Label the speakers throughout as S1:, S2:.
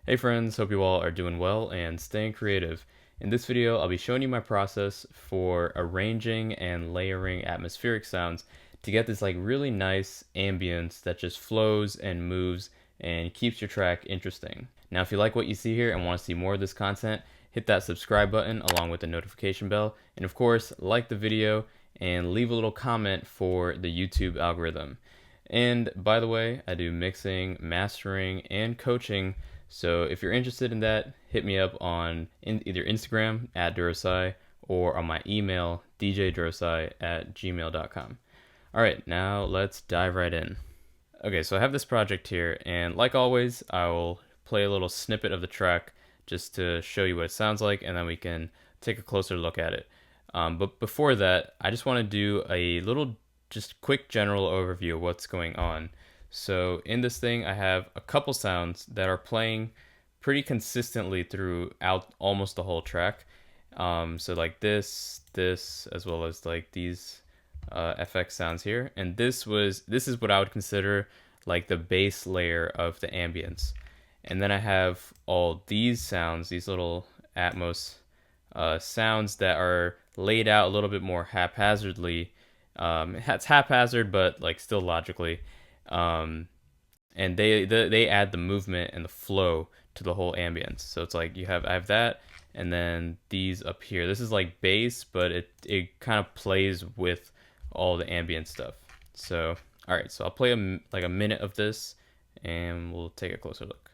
S1: Hey friends, hope you all are doing well and staying creative. In this video, I'll be showing you my process for arranging and layering atmospheric sounds to get this like really nice ambience that just flows and moves and keeps your track interesting. Now, if you like what you see here and want to see more of this content, hit that subscribe button along with the notification bell. And of course, like the video and leave a little comment for the YouTube algorithm. And by the way, I do mixing, mastering, and coaching. So if you're interested in that, hit me up on either Instagram @durosai or on my email djdurosai@gmail.com. All right, now let's dive right in. Okay, so I have this project here, and like always, I will play a little snippet of the track just to show you what it sounds like, and then we can take a closer look at it. But before that, I just want to do a little just quick general overview of what's going on. So in this thing, I have a couple sounds that are playing pretty consistently throughout almost the whole track. So like this, as well as like these FX sounds here. And this is what I would consider like the base layer of the ambience. And then I have all these sounds, these little Atmos sounds that are laid out a little bit more haphazardly. It's haphazard, but like still logically. And they add the movement and the flow to the whole ambience. So it's like I have that, and then these up here. This is like bass, but it kind of plays with all the ambient stuff. So all right, so I'll play like a minute of this, and we'll take a closer look.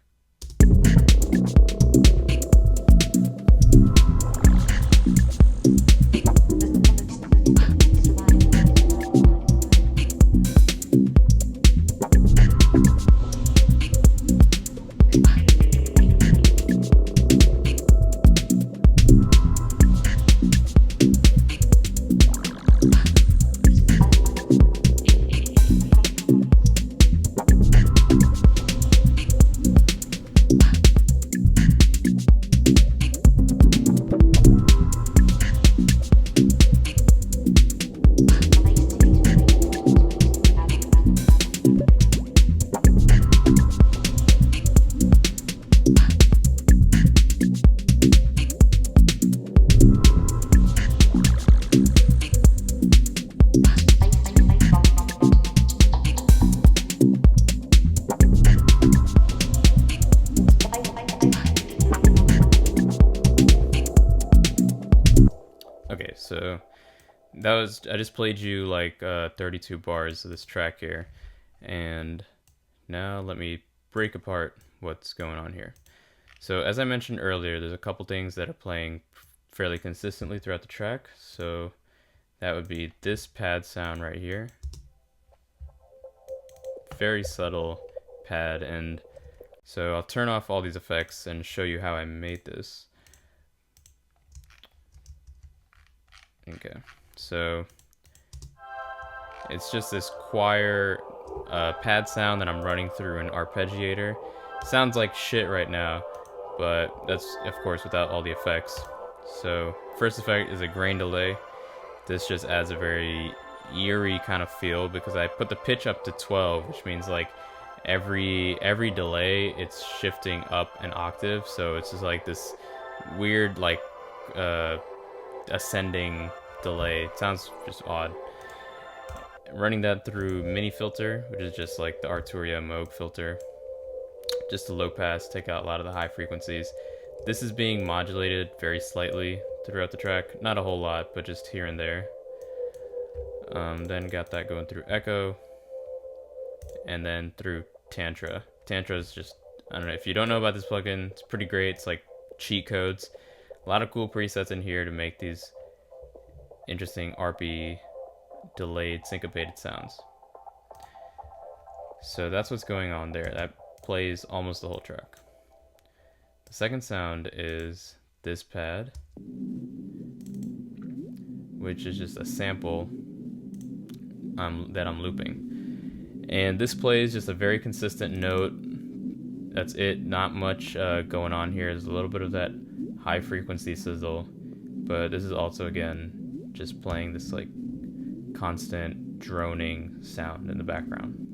S1: Okay, so I just played you like 32 bars of this track here, and now let me break apart what's going on here. So as I mentioned earlier, there's a couple things that are playing fairly consistently throughout the track. So that would be this pad sound right here. Very subtle pad, and so I'll turn off all these effects and show you how I made this. Okay, so it's just this choir pad sound that I'm running through an arpeggiator. Sounds like shit right now, but that's of course without all the effects. So first effect is a grain delay. This just adds a very eerie kind of feel because I put the pitch up to 12, which means like every delay it's shifting up an octave. So it's just like this weird like ascending delay. It sounds just odd. Running that through mini filter, which is just like the Arturia Moog filter, just a low pass, take out a lot of the high frequencies. This is being modulated very slightly throughout the track, not a whole lot, but just here and there. Then got that going through echo, and then through Tantra. Tantra is just, I don't know, if you don't know about this plugin, it's pretty great. It's like cheat codes. A lot of cool presets in here to make these interesting ARPy delayed syncopated sounds. So that's what's going on there. That plays almost the whole track. The second sound is this pad, which is just a sample that I'm looping. And this plays just a very consistent note. That's it, not much going on here. There's a little bit of that high frequency sizzle, but this is also again just playing this like constant droning sound in the background.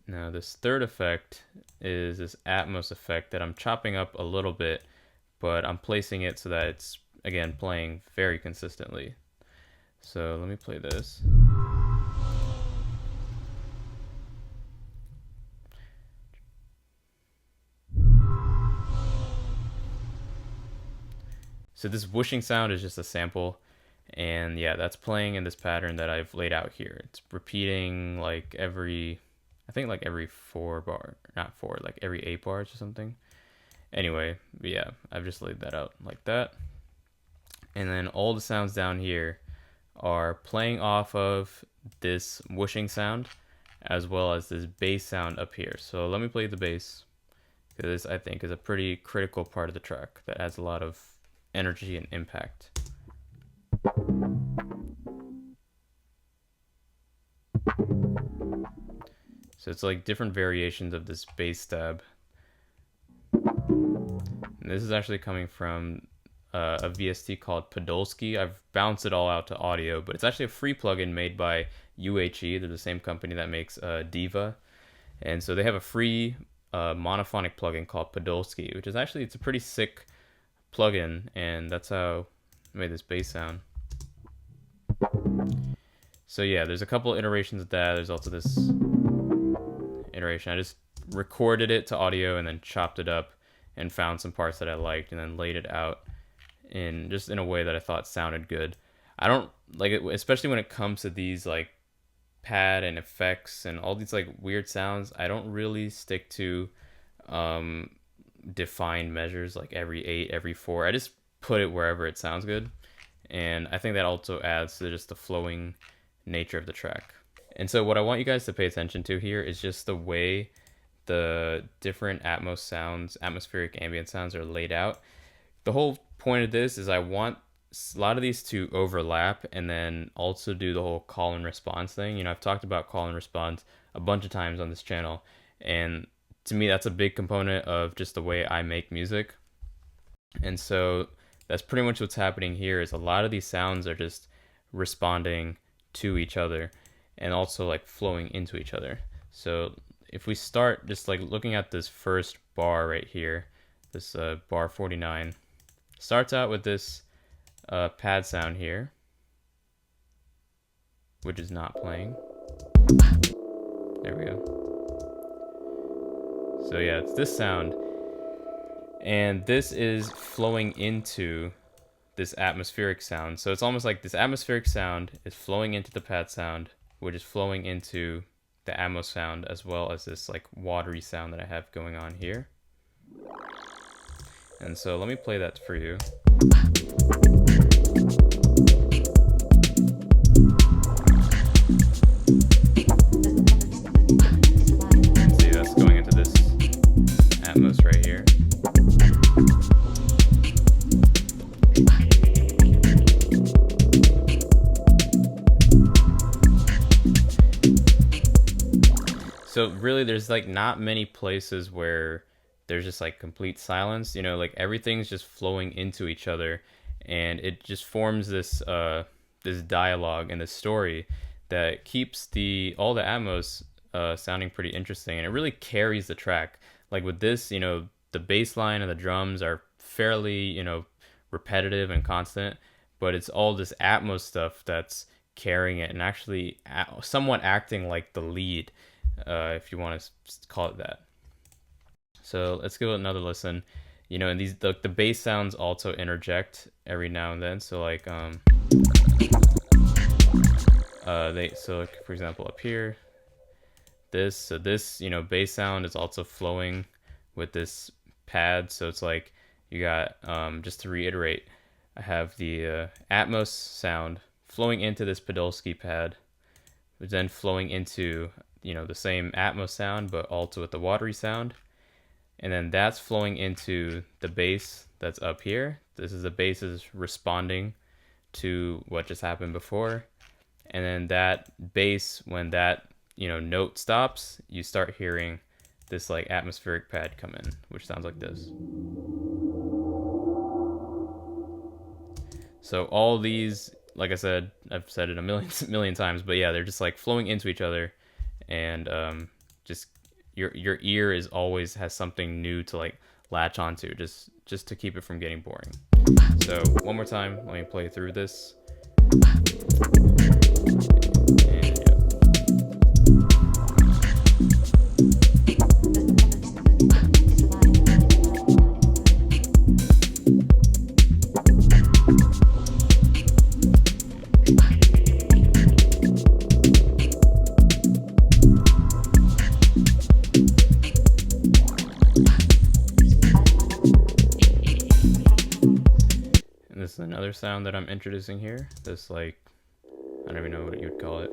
S1: Now this third effect is this Atmos effect that I'm chopping up a little bit, but I'm placing it so that it's, again, playing very consistently. So let me play this. So this whooshing sound is just a sample, and yeah, that's playing in this pattern that I've laid out here. It's repeating like every, I think like every 4 bar, not 4, like every 8 bars or something. Anyway, yeah, I've just laid that out like that. And then all the sounds down here are playing off of this whooshing sound as well as this bass sound up here. So let me play the bass, because I think is a pretty critical part of the track that adds a lot of energy and impact. So it's like different variations of this bass stab. And this is actually coming from a VST called Podolsky. I've bounced it all out to audio, but it's actually a free plugin made by UHE. They're the same company that makes Diva. And so they have a free monophonic plugin called Podolsky, which is actually, it's a pretty sick plugin, and that's how I made this bass sound. So yeah, there's a couple iterations of that. There's also this iteration. I just recorded it to audio and then chopped it up and found some parts that I liked and then laid it out in just in a way that I thought sounded good. I don't like it, especially when it comes to these like pad and effects and all these like weird sounds. I don't really stick to defined measures like every 8, every 4. I just put it wherever it sounds good, and I think that also adds to just the flowing nature of the track. And so what I want you guys to pay attention to here is just the way the different Atmos sounds, atmospheric ambient sounds, are laid out. The whole point of this is I want a lot of these to overlap and then also do the whole call and response thing. You know, I've talked about call and response a bunch of times on this channel, and to me that's a big component of just the way I make music. And so that's pretty much what's happening here, is a lot of these sounds are just responding to each other and also like flowing into each other. So if we start just like looking at this first bar right here, this bar 49 starts out with this pad sound here, which is not playing. There we go. So yeah, it's this sound, and this is flowing into this atmospheric sound. So it's almost like this atmospheric sound is flowing into the pad sound, which is flowing into the Atmos sound, as well as this like watery sound that I have going on here. And so let me play that for you. See, that's going into this Atmos right here. So really there's like not many places where there's just like complete silence, you know, like everything's just flowing into each other, and it just forms this this dialogue and this story that keeps all the Atmos sounding pretty interesting, and it really carries the track. Like with this, you know, the bass line and the drums are fairly, you know, repetitive and constant, but it's all this Atmos stuff that's carrying it and actually somewhat acting like the lead, if you want to call it that. So let's give it another listen. You know, and these the bass sounds also interject every now and then. So like so like, for example, up here, this you know, bass sound is also flowing with this pad. So it's like you got just to reiterate, I have the Atmos sound flowing into this Podolsky pad, but then flowing into, you know, the same Atmos sound but also with the watery sound, and then that's flowing into the bass that's up here. This is the bass is responding to what just happened before, and then that bass, when that, you know, note stops, you start hearing this like atmospheric pad come in, which sounds like this. So all these, like I said, I've said it a million times, but yeah, they're just like flowing into each other and just your ear is always has something new to like latch onto, just to keep it from getting boring. So one more time, let me play through this. And yeah. This is another sound that I'm introducing here. This, like, I don't even know what you would call it.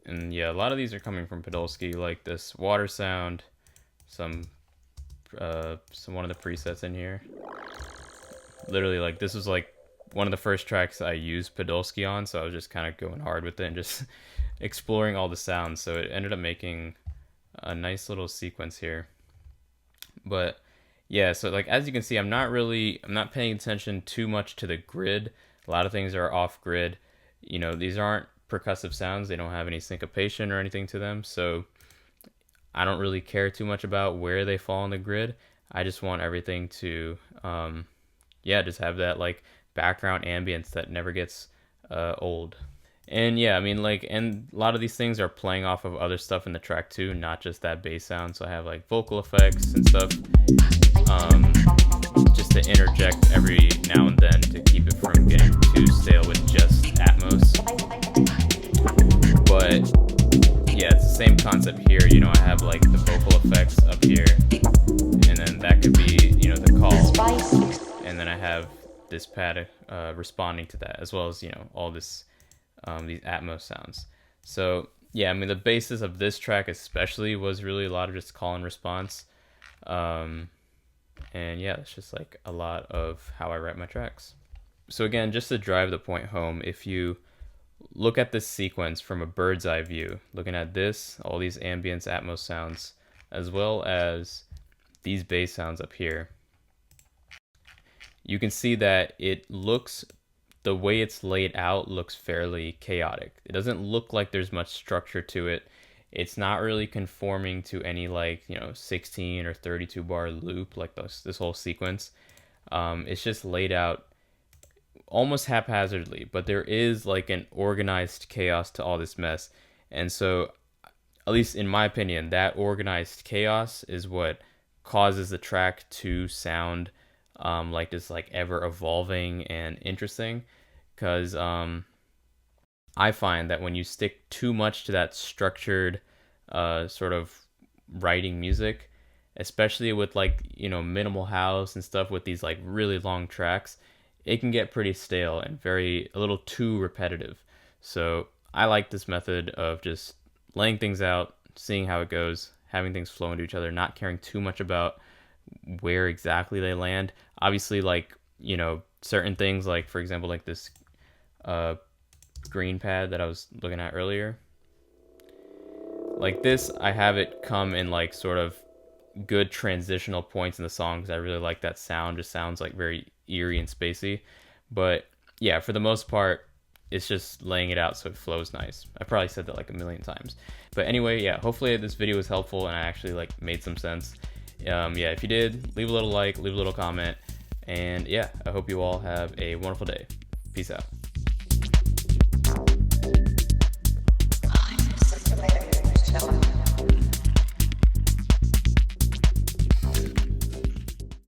S1: And yeah, a lot of these are coming from Podolsky, like this water sound, some one of the presets in here. Literally, like, this was like one of the first tracks I used Podolsky on, so I was just kind of going hard with it and just exploring all the sounds. So it ended up making a nice little sequence here. But yeah, so like as you can see, I'm not paying attention too much to the grid. A lot of things are off grid. You know, these aren't percussive sounds. They don't have any syncopation or anything to them. So I don't really care too much about where they fall on the grid. I just want everything to, yeah, just have that like background ambience that never gets old. And yeah, I mean, like, and a lot of these things are playing off of other stuff in the track too, not just that bass sound. So I have like vocal effects and stuff, just to interject every now and then to keep it from getting too stale with just Atmos. But yeah, it's the same concept here. You know, I have like the vocal effects up here, and then that could be, you know, the call, and then I have this pad responding to that, as well as, you know, all this these Atmos sounds. So yeah, I mean, the basis of this track especially was really a lot of just call and response. And yeah, it's just like a lot of how I write my tracks. So again, just to drive the point home, if you look at this sequence from a bird's eye view, looking at this, all these ambience Atmos sounds, as well as these bass sounds up here, you can see that it looks, the way it's laid out looks fairly chaotic. It doesn't look like there's much structure to it. It's not really conforming to any, like, you know, 16 or 32 bar loop like this whole sequence. It's just laid out almost haphazardly, but there is like an organized chaos to all this mess. And so, at least in my opinion, that organized chaos is what causes the track to sound like this, like, ever evolving and interesting. Because I find that when you stick too much to that structured sort of writing music, especially with, like, you know, minimal house and stuff with these like really long tracks, it can get pretty stale and a little too repetitive. So I like this method of just laying things out, seeing how it goes, having things flow into each other, not caring too much about where exactly they land. Obviously, like, you know, certain things, like for example, like this green pad that I was looking at earlier, like this, I have it come in like sort of good transitional points in the song because I really like that sound. Just sounds like very eerie and spacey. But yeah, for the most part, it's just laying it out so it flows nice. I probably said that like a million times. But anyway, yeah, hopefully this video was helpful and I actually like made some sense. Yeah, if you did, leave a little like, leave a little comment, and yeah, I hope you all have a wonderful day. Peace out.